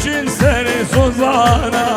بچین سر سوزانا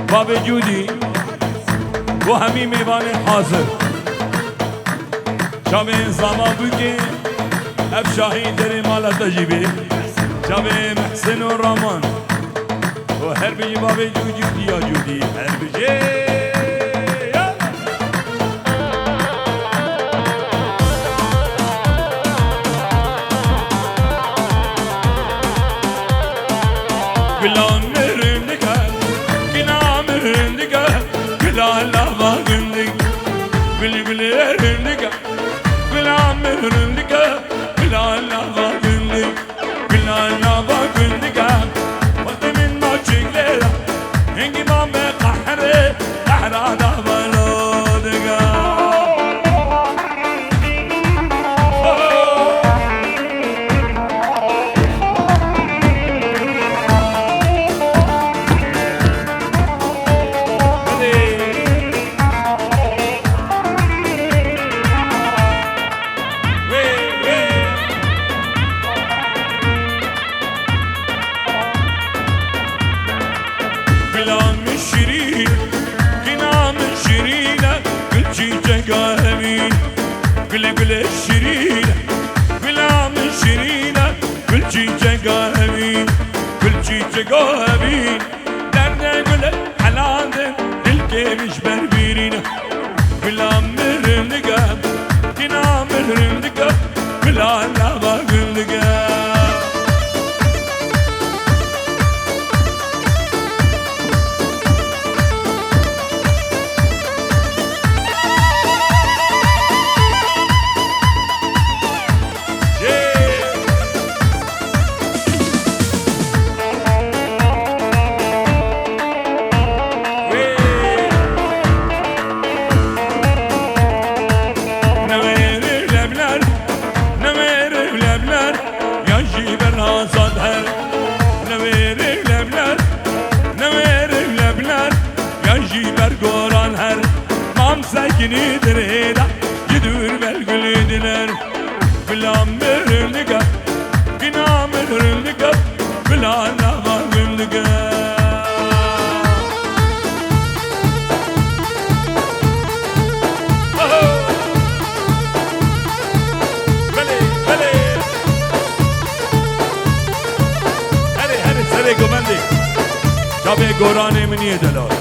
باب جودی و همین میوان حاضر شب زمان بگی اف شاهی در مالا تجیبی شب محسن و رامان و هر بی باب جودی یا جودی هر بجی Gülhan merindika, gina merindika, gülhan lava gündik, gül güllerindika, gülhan merindika, gülhan lava gündik, gülhan lava gündika, vakti min maçıklara, hengi mame kahre, kahra da balodika. قامين قل قل الشرينة كلام الشرينة كل شي قامين كل شي قامين درنا قل حلالنا الكيمش بربيرينا كلام مرم نقام كلام مرم نقام كلام ما قل نقام Sakini dereda gidur belgülediler Bilam merlika Gina merlika Bilana merlika Bele bele Hadi sere komandi Şabe gorane miniye delal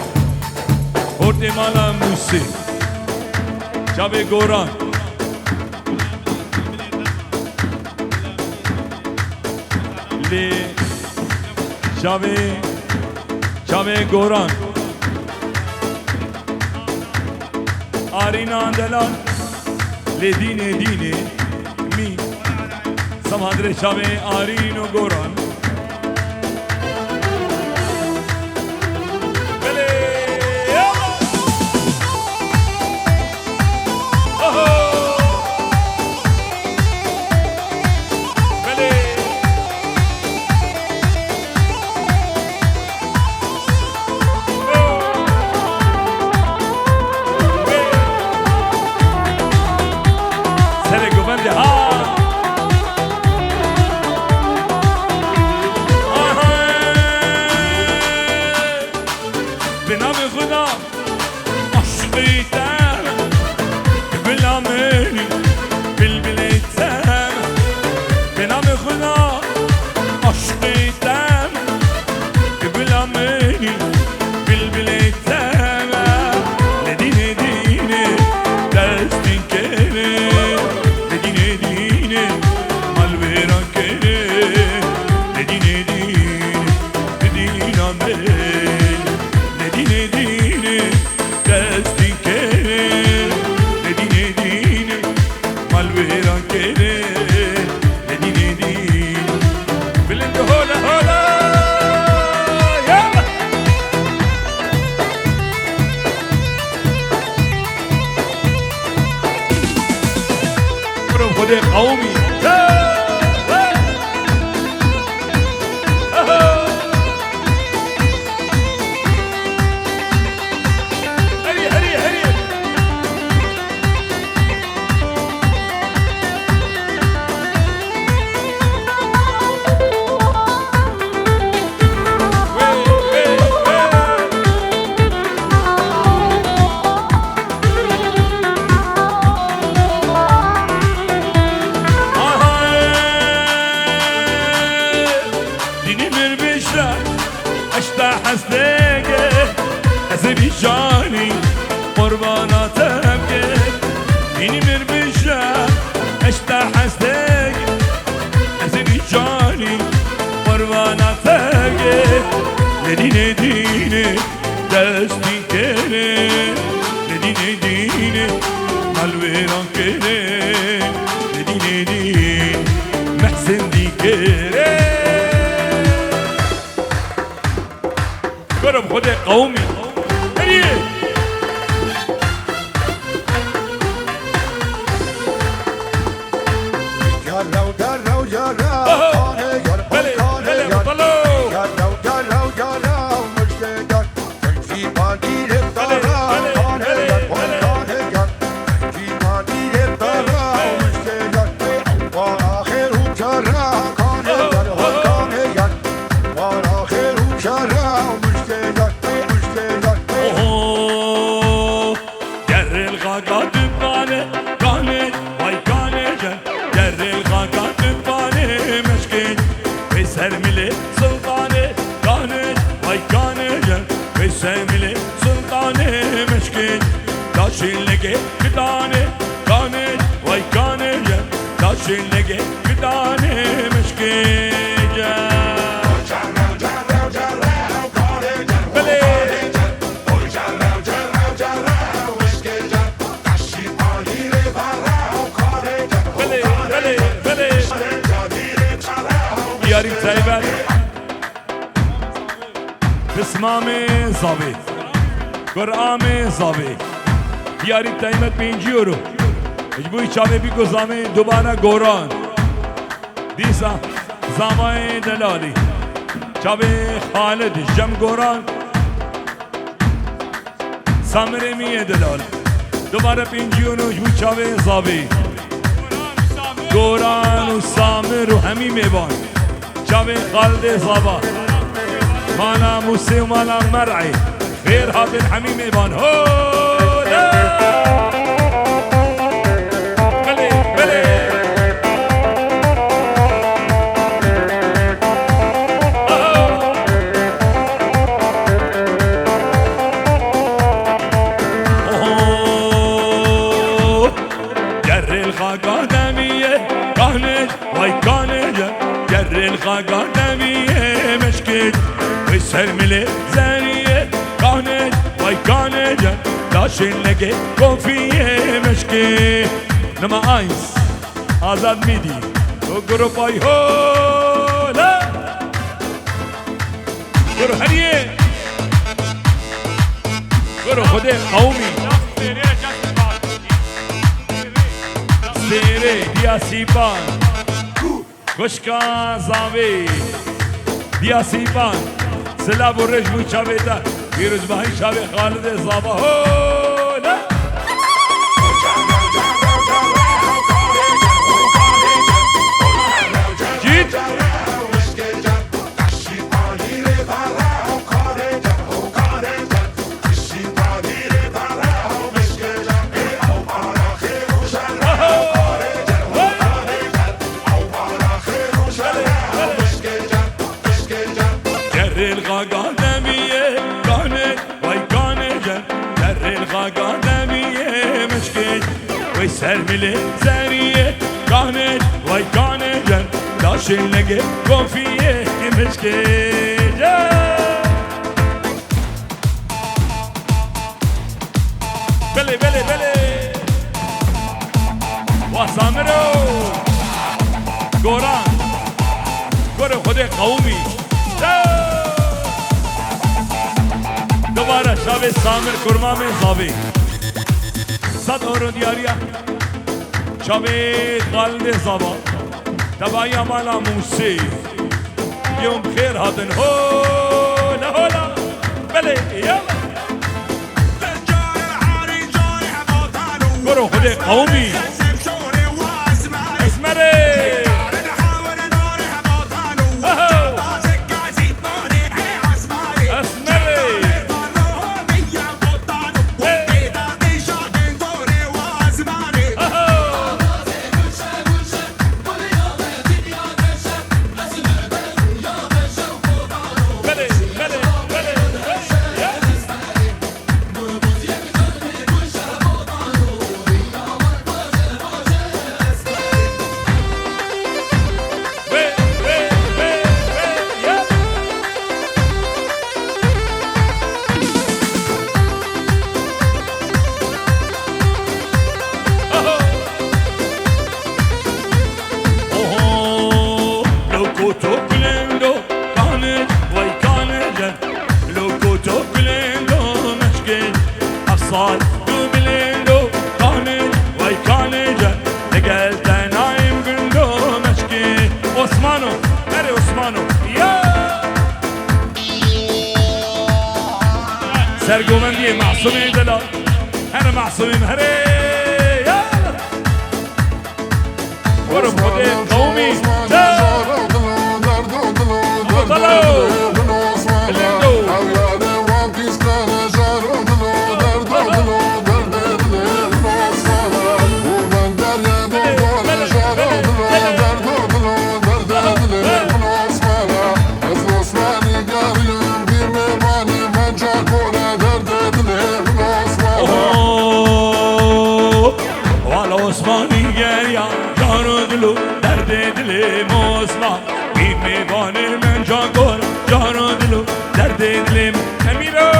Orte mala musi Şabe Goran Le Şabe Goran Arina Andalan Le dine mi Samadre Şabe Arino Goran قومي جاني قرباناتك إني مربشة اشتاح حسدك جاني قرباناتك لديني دستي كني لديني مالويران كني لديني محسن دي كني قرب خدي قومي دیاری تایبت بسمام زاوی قرآن زاوی دیاری تایبت 5 یورو اجبوی چاوی بی گزامه دوباره گوران دیسا زامای دلالی چاوی خالد جم گوران سامر میه دلال دوباره 5 یورو اجبوی چاوی زاوی گوران و سامر و همی میبان چاوی خالد زابا مانا موسی و مانا مرعی خیر هاتن همی میبان هولا بله بله الخاقانمية مشكل والسرملة زانية كانت وي كانت لاشن لقي كوفية مشكل نما اينس آزاد ميدي وقرب اي هولا قرب هريه قرب خده قومي سيري ديا سيبان کشکا زاوی دیا سیبان سلاب و رجمو چاوی دا بیروز باهی چاوی خالد زابا هولا جید الغاقانمية كانت وي كانت در الغاقانمية مشكل وي سرملة زارية كانت وي كانت لاشن لقي كوفية مشكل بلي بلي بلي وسامرو قران قرب خده قومي دوباره شب سامر کرمام زاوی 100 اورو دیاریا شب خالد زابا تبایی مالا موسی یوم خیر هاتن هولا هولا بله یلا برو خود قومی اسمره صار دوبليندو كانت وي كانت لقيت نايم قندو مشكي عثمانو هري عثمانو يا سرقومندي معصومين دلال انا معصومين هري يا ورب خدي قومي طلعوا عثمانی گریا جانو دلو درد دل موسما این میوان من جان کن جانو دلو درد دل نمیرو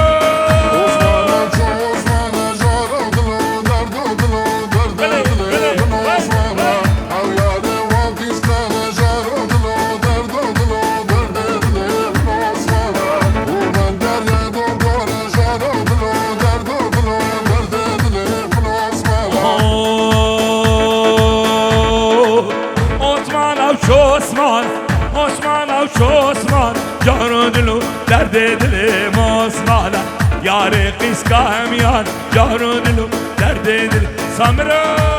درد دل مسمانا یار قیس کا همیان جارو دلو درد دل سامرو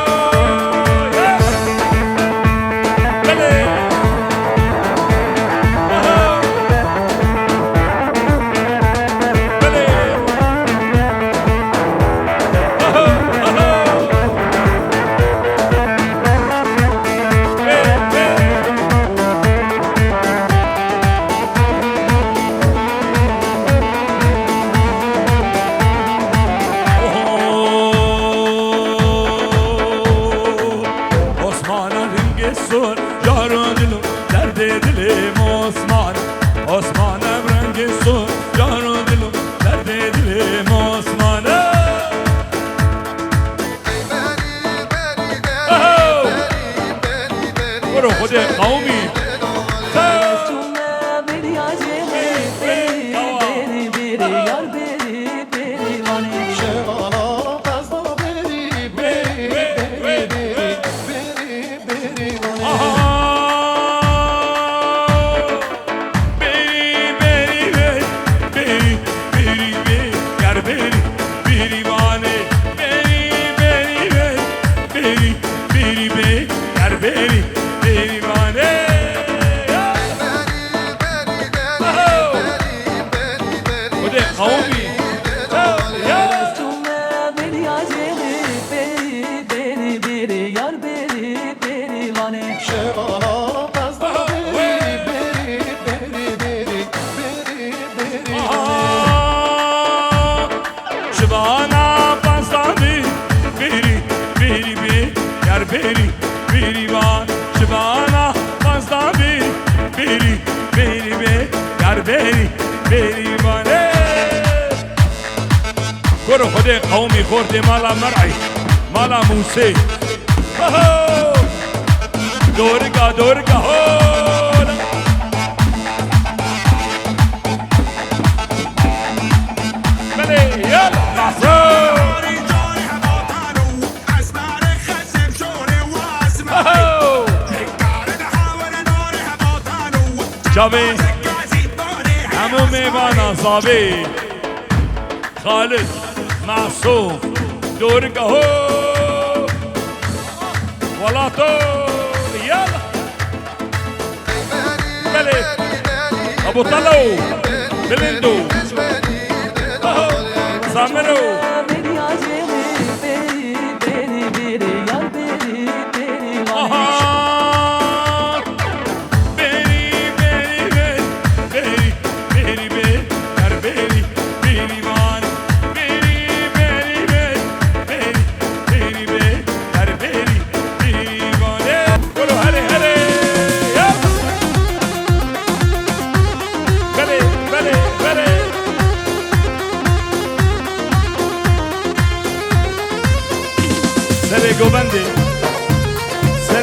Osman'ım rengi su, canı dilim, derdi dilim Osman'ım. برو خود قومی برو خود قومی خورده مالا مرعی مالا موسی دورگا دورگا هولا بله یالا نصر جاوی همو میوانا صابی خالد معصوم دورك اهو ولا طول يلا بلي ابو طلو بلندو اهو سامرو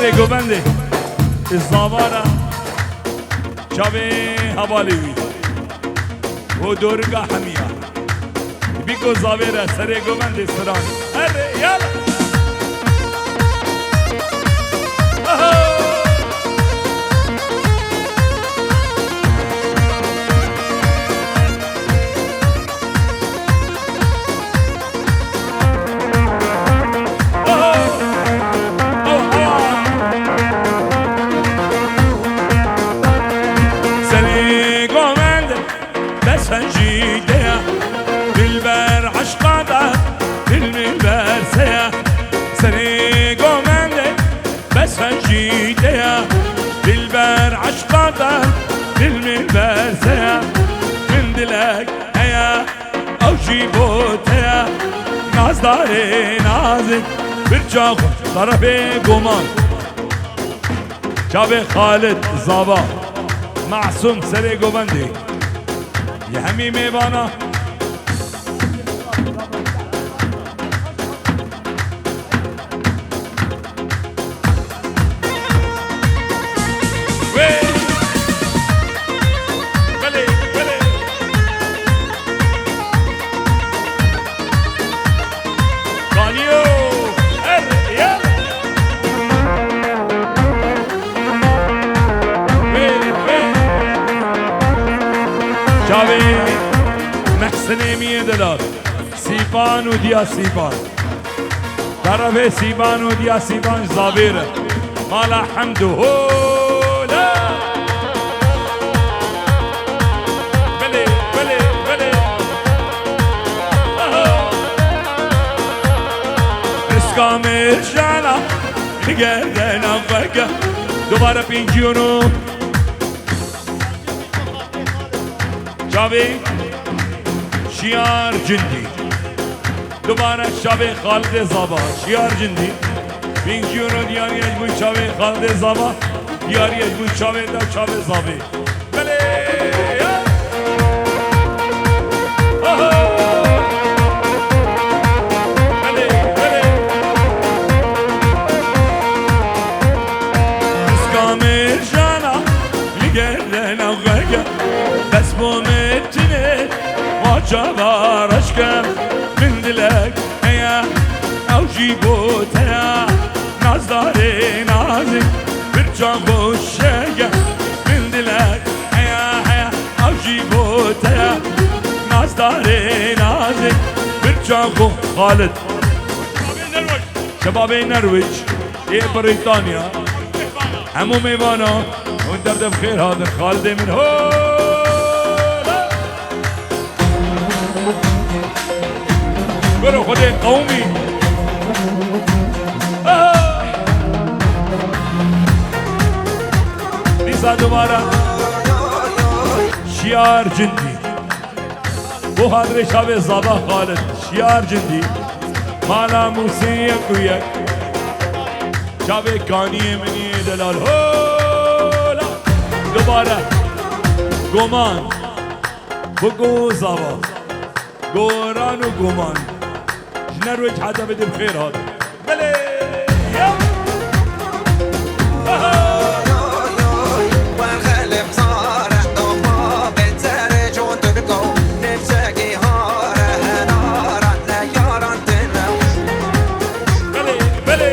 سر گوبنده ازدامارا چاوه حوالیوی و دورگا همیا بیکو زاویره سر گوبنده سرانی اره یالا دلبر عشقاته بالمنبر سيا من دلك هيا او جيبوتيا ناز داري نازك برجاخ طرفي قمان جابي خالد زابا معصوم سري قوبندي يا هميمي بانا Javi سیبان و دیا سیبان طرف سیبان و دیا سیبان زابیره مالا حمد و هولا بله بله بله رسکام ارشانا نگردن آقاقا دوباره پینجیونو شابه شیار جندی دوباره شابه خالد زابا شیار جندی پینجیونو دیاری اجبوی شابه خالد زابا دیاری اجبوی شابه دا شابه زابه بله بله بله اسکامر جانا نگردن آقاقا بس بومتنه واجبار اشکم من دلك هيا او جيبوت هيا نازداري نازك برجع بوشيا من دلك هيا هيا او جيبوت هيا نازداري نازك برجع بو خالد شباب النرويج ايه بريطانيا همو ميوانا وانت بدأ بخير هذا خالد من هو برو خود قومی نیسا دوباره شیار جندی بو حضر شب زبا خالد شیار جندی مالا موسیقی کویک شب کانی منی دلال هولا دوباره گمان بگو زبا گوران و گمان نرويج حدا بدي بخير هذا بلي والخلف صارح ضفا بنزرج وترقو نمسكي هاره نارا نيارا تنو بلي بلي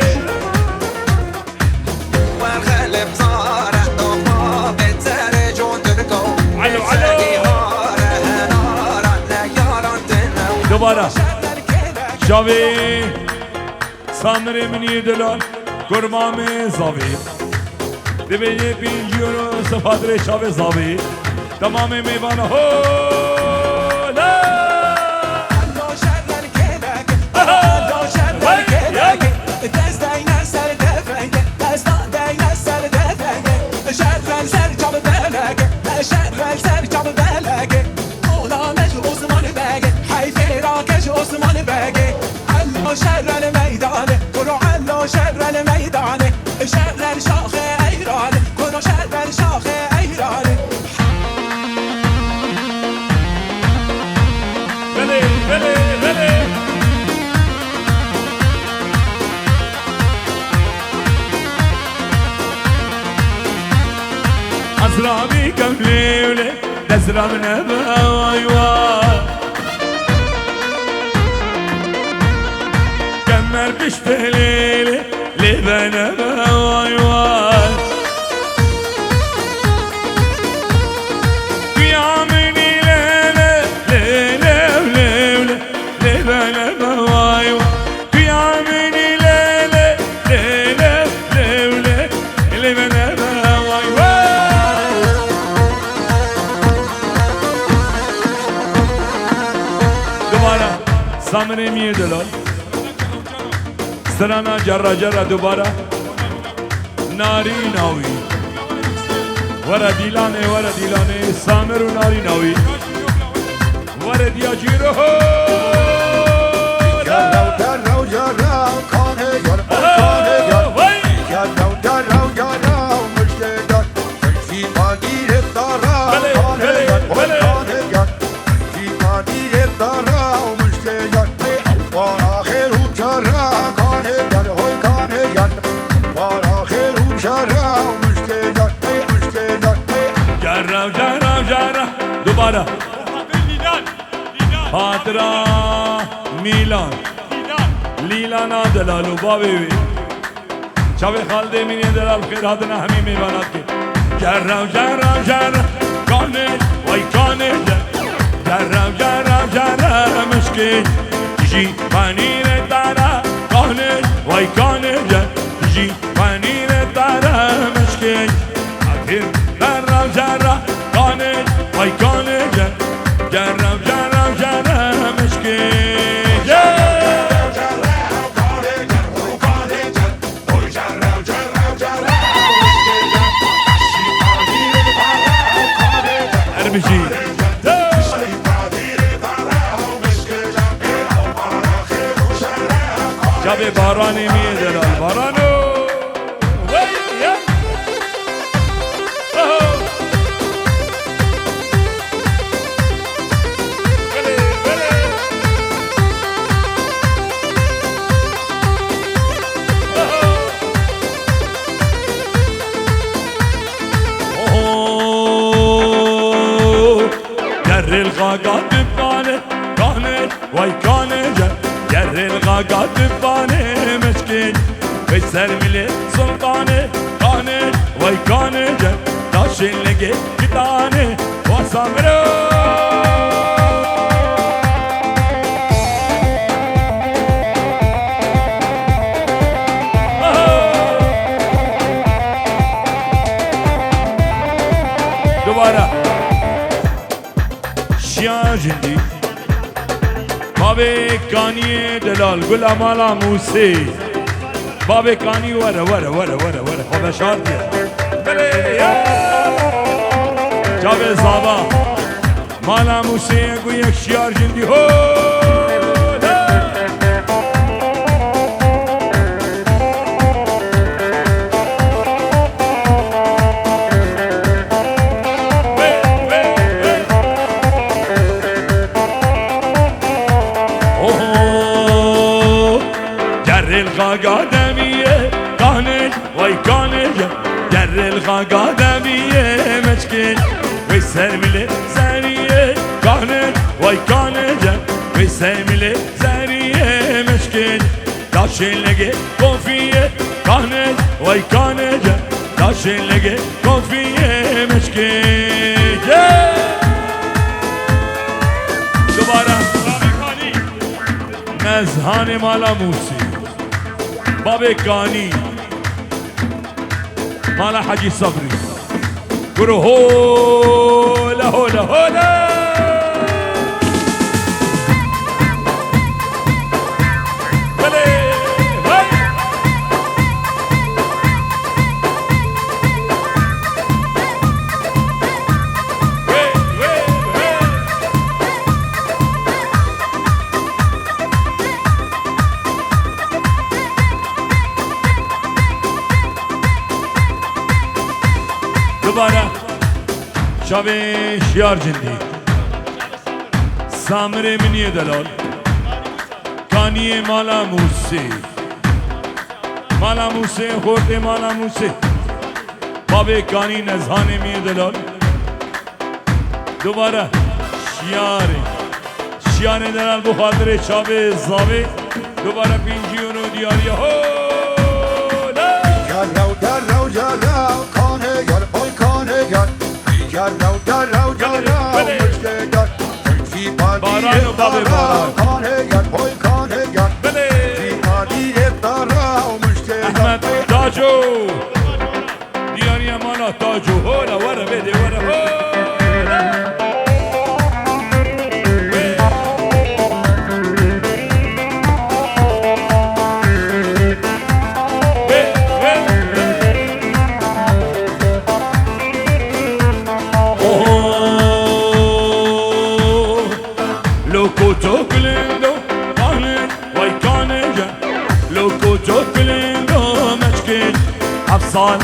والخلف صارح ضفا بنزرج وترقو نمسكي هاره نارا نيارا تنو دوباره شاوی سامر منی دلال گرمام زاوی دبیجی پینجیونو سفادر شاوی زاوی تمام میوان هولا الله شرر كيلك الله شرر كيلك دستينا سر دفنك دستينا سر دفنك شرر سر جاب بالك شرر سر جاب بالك اولا مش عثمان باقي حيفي راكش عثمان باقي الله شرر الميدان كرو الله شرر الميدان شرر شاخ ايران كرو شرر شاخ ايران بله بله بله أسرامي كم ليلة تسرم نبا وايوا كمر بشت ليلة لبا نبا وايوا قيامني ليلة ليلة وليلة لبا نبا وايوا قيامني ليلة ليلة وليلة لبا نبا وايوا دوباره سامر میر دلال سرانا جرا جرا دوباره ناری ناوی ورا دیلانه سامر و ناری ناوی ورا دیا جیرو دوباره خاطرا میلان لیلانا دلالو بابی شب خالد منی دلال خیر هادنا همین میوانات که جرم جرم جرم کانه وای کانه جرم جرم جرم مشکی جي فانير دارا كانت وي كانت جي فانير دارا مشكل عطير جرا جرا كانت وي كانت جرا جرا جرا مشكل ارمشي شب بارانی میه دلال بارانو وی جر الغاقات ببانه كانت وي كانت جر الغاقات ببانه مشكل بيسر ملي سلطانه كانت وي كانت داشن لقي كتانه وصامرو دوباره شیان جندی بابی کانی دلال گل مالا موسی بابی کانی وره وره وره وره وره خواه شار دیا بله یا جاب زابا مالا موسی گو یک شیار جندی هو الغاقادمية كانت وي كانت جر الغاقادمية مشكل ويسرملي زارية كانت وي كانت ويسرملي زارية مشكل داشن لقي كوفية كانت وي كانت داشن لقي كوفية مشكل دوباره نزهان مالا موسی بابي كاني مالا حجي صبري قولوا هولا هولا هولا دوباره شب شیار جندی سامر منی دلال کانی مالا موسی خورد مالا موسی بابی کانی نزهان می دلال دوباره شیار دلال بخاطر شب زاوی دوباره پینجیونو دیاری جلو کانه گر پای کانه گر جلو مشکل گر فی پادی دارا کانه گر پای کانه گر فی پادی دارا مشکل احمد تاجو دیاری مالا تاجو هولا ورا بده ورا هولا لو كنت كلندو مشكل أبصال